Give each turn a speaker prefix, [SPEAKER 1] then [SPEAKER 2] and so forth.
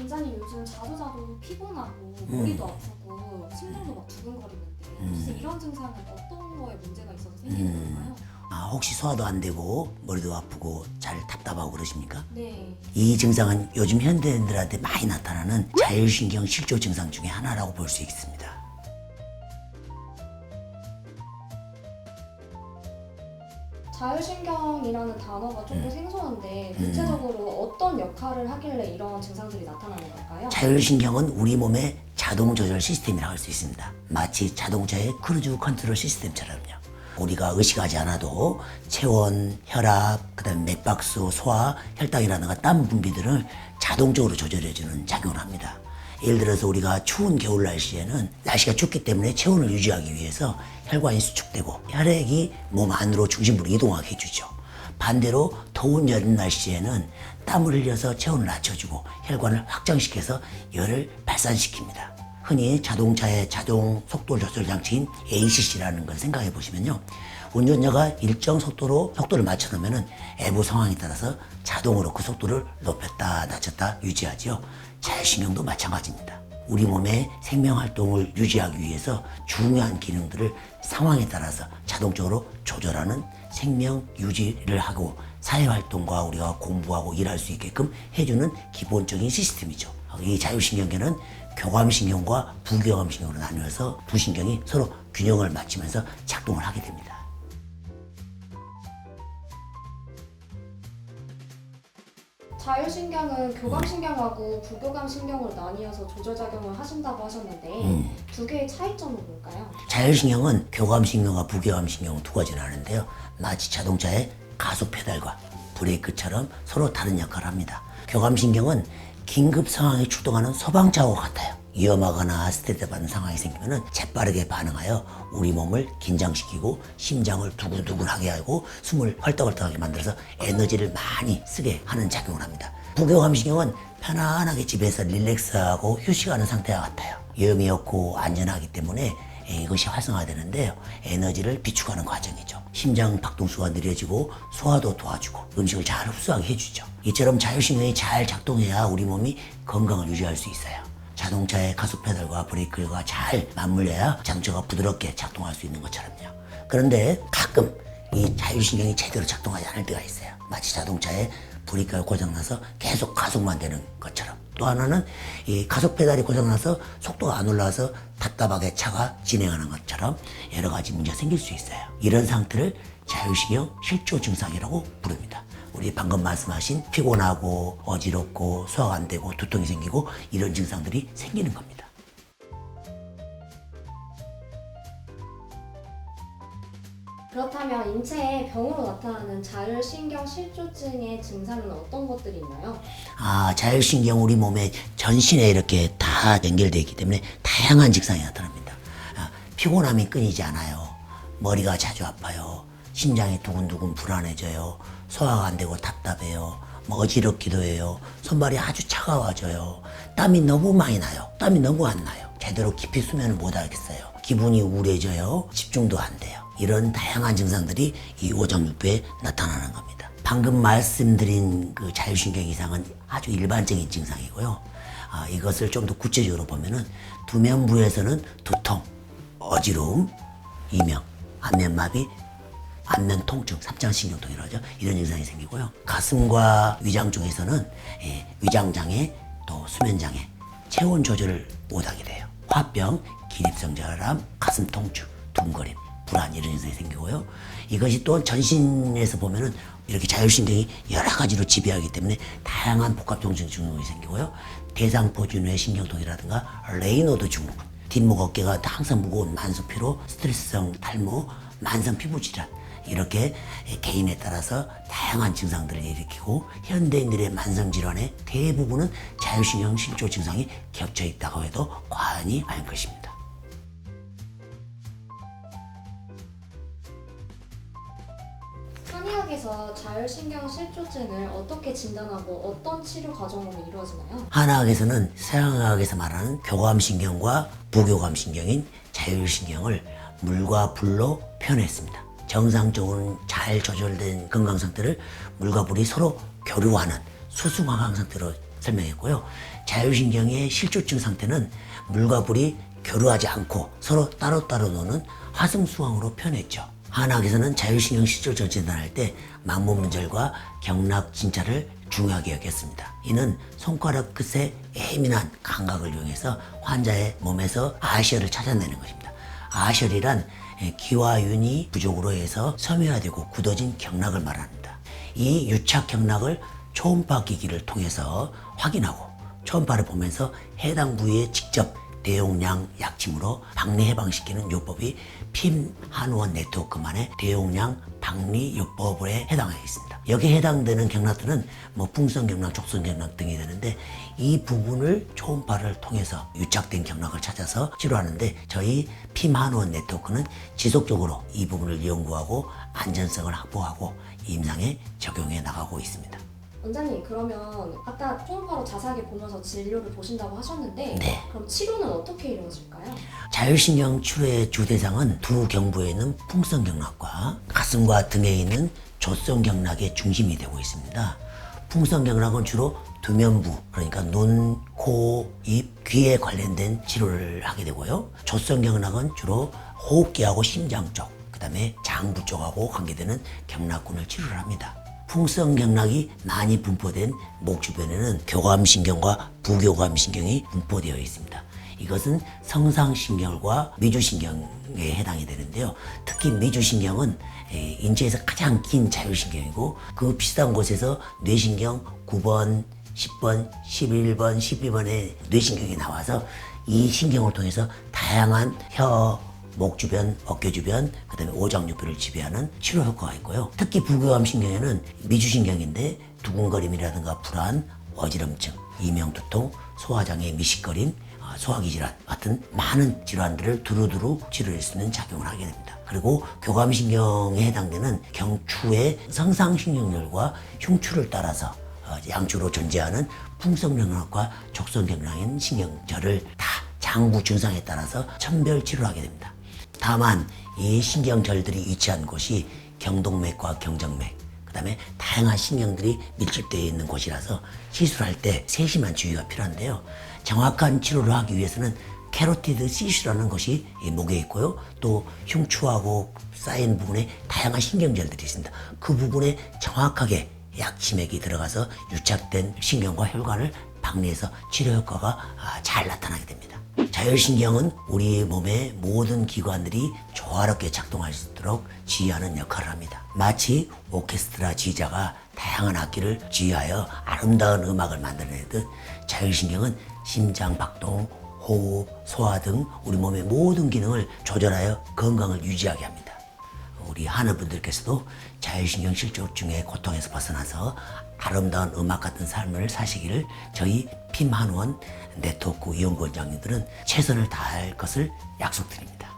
[SPEAKER 1] 원장님 요즘 자주 피곤하고 머리도 아프고 심장도 막 두근거리는데 혹시 이런 증상은 어떤 거에 문제가 있어서 생기는 건가요?
[SPEAKER 2] 혹시 소화도 안 되고 머리도 아프고 잘 답답하고 그러십니까?
[SPEAKER 1] 네.
[SPEAKER 2] 이 증상은 요즘 현대인들한테 많이 나타나는 자율신경 실조 증상 중에 하나라고 볼 수 있습니다.
[SPEAKER 1] 자율신경이라는 단어가 조금 생소한데 구체적으로 어떤 역할을 하길래 이런 증상들이 나타나는 걸까요?
[SPEAKER 2] 자율신경은 우리 몸의 자동 조절 시스템이라고 할 수 있습니다. 마치 자동차의 크루즈 컨트롤 시스템처럼요. 우리가 의식하지 않아도 체온, 혈압, 그다음에 맥박수, 소화, 혈당이라든가 땀 분비들을 자동적으로 조절해주는 작용을 합니다. 예를 들어서 우리가 추운 겨울 날씨에는 날씨가 춥기 때문에 체온을 유지하기 위해서 혈관이 수축되고 혈액이 몸 안으로 중심부로 이동하게 해주죠. 반대로 더운 여름 날씨에는 땀을 흘려서 체온을 낮춰주고 혈관을 확장시켜서 열을 발산시킵니다. 흔히 자동차의 자동 속도 조절 장치인 ACC라는 걸 생각해 보시면요. 운전자가 일정 속도로 속도를 맞춰 놓으면 외부 상황에 따라서 자동으로 그 속도를 높였다 낮췄다 유지하지요. 자율신경도 마찬가지입니다. 우리 몸의 생명활동을 유지하기 위해서 중요한 기능들을 상황에 따라서 자동적으로 조절하는 생명 유지를 하고 사회활동과 우리가 공부하고 일할 수 있게끔 해주는 기본적인 시스템이죠. 이 자율신경계는 교감신경과 부교감신경으로 나누어서 두 신경이 서로 균형을 맞추면서 작동을 하게 됩니다.
[SPEAKER 1] 자율신경은 교감신경하고 부교감신경으로 나뉘어서 조절작용을 하신다고 하셨는데 두 개의 차이점은 뭘까요?
[SPEAKER 2] 자율신경은 교감신경과 부교감신경 두 가지를 하는데요. 마치 자동차의 가속 페달과 브레이크처럼 서로 다른 역할을 합니다. 교감신경은 긴급 상황에 출동하는 소방차와 같아요. 위험하거나 스트레스 받는 상황이 생기면 재빠르게 반응하여 우리 몸을 긴장시키고 심장을 두근두근하게 하고 숨을 헐떡헐떡하게 만들어서 에너지를 많이 쓰게 하는 작용을 합니다. 부교감신경은 편안하게 집에서 릴렉스하고 휴식하는 상태와 같아요. 위험이 없고 안전하기 때문에 이것이 활성화되는데요. 에너지를 비축하는 과정이죠. 심장 박동수가 느려지고 소화도 도와주고 음식을 잘 흡수하게 해주죠. 이처럼 자율신경이 잘 작동해야 우리 몸이 건강을 유지할 수 있어요. 자동차의 가속 페달과 브레이크가 잘 맞물려야 자동차가 부드럽게 작동할 수 있는 것처럼요. 그런데 가끔 이 자율신경이 제대로 작동하지 않을 때가 있어요. 마치 자동차의 브레이크가 고장나서 계속 가속만 되는 것처럼. 또 하나는 이 가속 페달이 고장나서 속도가 안 올라와서 답답하게 차가 진행하는 것처럼 여러 가지 문제가 생길 수 있어요. 이런 상태를 자율신경 실조 증상이라고 부릅니다. 우리 방금 말씀하신 피곤하고 어지럽고 소화가 안 되고 두통이 생기고 이런 증상들이 생기는 겁니다.
[SPEAKER 1] 그렇다면 인체의 병으로 나타나는 자율신경 실조증의 증상은 어떤 것들이 있나요?
[SPEAKER 2] 자율신경 우리 몸의 전신에 이렇게 다 연결되어 있기 때문에 다양한 증상이 나타납니다. 피곤함이 끊이지 않아요. 머리가 자주 아파요. 심장이 두근두근 불안해져요. 소화가 안 되고 답답해요. 어지럽기도 해요. 손발이 아주 차가워져요. 땀이 너무 많이 나요. 땀이 너무 안 나요. 제대로 깊이 수면을 못 하겠어요. 기분이 우울해져요. 집중도 안 돼요. 이런 다양한 증상들이 이 오장육부에 나타나는 겁니다. 방금 말씀드린 그 자율신경 이상은 아주 일반적인 증상이고요. 이것을 좀 더 구체적으로 보면은 두면부에서는 두통, 어지러움, 이명, 안면마비, 안면 통증, 삼장신경통이라고 하죠. 이런 증상이 생기고요. 가슴과 위장 쪽에서는 위장장애, 또 수면장애, 체온 조절을 못하게 돼요. 화병, 기립성 저혈압, 가슴 통증, 둔거림, 불안 이런 증상이 생기고요. 이것이 또 전신에서 보면은 이렇게 자율신경이 여러 가지로 지배하기 때문에 다양한 복합통증 증후군이 생기고요. 대상포진후의 신경통이라든가 레이노드 증후군, 뒷목 어깨가 항상 무거운 만성피로, 스트레스성 탈모, 만성 피부질환 이렇게 개인에 따라서 다양한 증상들을 일으키고 현대인들의 만성질환의 대부분은 자율신경 실조 증상이 겹쳐 있다고 해도 과언이 아닐 것입니다.
[SPEAKER 1] 한의학에서 자율신경 실조증을 어떻게 진단하고 어떤 치료 과정으로 이루어지나요?
[SPEAKER 2] 한의학에서는 서양의학에서 말하는 교감신경과 부교감신경인 자율신경을 물과 불로 표현했습니다. 정상적으로 잘 조절된 건강 상태를 물과 불이 서로 교류하는 수승화강 상태로 설명했고요. 자율신경의 실조증 상태는 물과 불이 교류하지 않고 서로 따로따로 노는 화승수왕으로 표현했죠. 한학에서는 자율신경 실조증을 진단할 때 망문문절과 경락 진찰을 중요하게 여겼습니다. 이는 손가락 끝의 예민한 감각을 이용해서 환자의 몸에서 아시혈을 찾아내는 것입니다. 아시혈이란 기와 윤이 부족으로 해서 섬유화되고 굳어진 경락을 말합니다. 이 유착 경락을 초음파 기기를 통해서 확인하고 초음파를 보면서 해당 부위에 직접 대용량 약침으로 박리 해방시키는 요법이 핌 한의원 네트워크만의 대용량 박리 요법에 해당하고 있습니다. 여기에 해당되는 경락들은 풍선 경락, 족선 경락 등이 되는데 이 부분을 초음파를 통해서 유착된 경락을 찾아서 치료하는데 저희 핌 한의원 네트워크는 지속적으로 이 부분을 연구하고 안전성을 확보하고 임상에 적용해 나가고 있습니다.
[SPEAKER 1] 원장님, 그러면 아까 초음파로 자세하게 보면서 진료를 보신다고 하셨는데
[SPEAKER 2] 네.
[SPEAKER 1] 그럼 치료는 어떻게 이루어질까요?
[SPEAKER 2] 자율신경 치료의 주 대상은 두 경부에 있는 풍선경락과 가슴과 등에 있는 조선경락의 중심이 되고 있습니다. 풍선경락은 주로 두면부, 그러니까 눈, 코, 입, 귀에 관련된 치료를 하게 되고요. 조선경락은 주로 호흡기하고 심장 쪽, 그 다음에 장부 쪽하고 관계되는 경락군을 치료를 합니다. 풍선경락이 많이 분포된 목 주변에는 교감신경과 부교감신경이 분포되어 있습니다. 이것은 성상신경과 미주신경에 해당이 되는데요. 특히 미주신경은 인체에서 가장 긴 자율신경이고 그 비슷한 곳에서 뇌신경 9번, 10번, 11번, 12번의 뇌신경이 나와서 이 신경을 통해서 다양한 혀, 목 주변, 어깨 주변, 그 다음에 오장육부를 지배하는 치료 효과가 있고요. 특히 부교감신경에는 미주신경인데 두근거림이라든가 불안, 어지럼증, 이명두통, 소화장애 미식거림, 소화기 질환 같은 많은 질환들을 두루두루 치료할 수 있는 작용을 하게 됩니다. 그리고 교감신경에 해당되는 경추의 성상신경열과 흉추를 따라서 양쪽으로 존재하는 풍선경락과 족선경락인 신경절을 다 장부 증상에 따라서 천별 치료를 하게 됩니다. 다만 이 신경절들이 위치한 곳이 경동맥과 경정맥, 그 다음에 다양한 신경들이 밀집되어 있는 곳이라서 시술할 때 세심한 주의가 필요한데요. 정확한 치료를 하기 위해서는 캐로티드 시슈라는 것이 이 목에 있고요. 또 흉추하고 쌓인 부분에 다양한 신경절들이 있습니다. 그 부분에 정확하게 약침액이 들어가서 유착된 신경과 혈관을 박리해서 치료 효과가 잘 나타나게 됩니다. 자율신경은 우리 몸의 모든 기관들이 조화롭게 작동할 수 있도록 지휘하는 역할을 합니다. 마치 오케스트라 지휘자가 다양한 악기를 지휘하여 아름다운 음악을 만들어내듯 자율신경은 심장 박동, 호흡, 소화 등 우리 몸의 모든 기능을 조절하여 건강을 유지하게 합니다. 우리 하늘분들께서도 자율신경 실조증의 고통에서 벗어나서 아름다운 음악 같은 삶을 사시기를 저희 핌 한의원 네트워크 연구원장님들은 최선을 다할 것을 약속드립니다.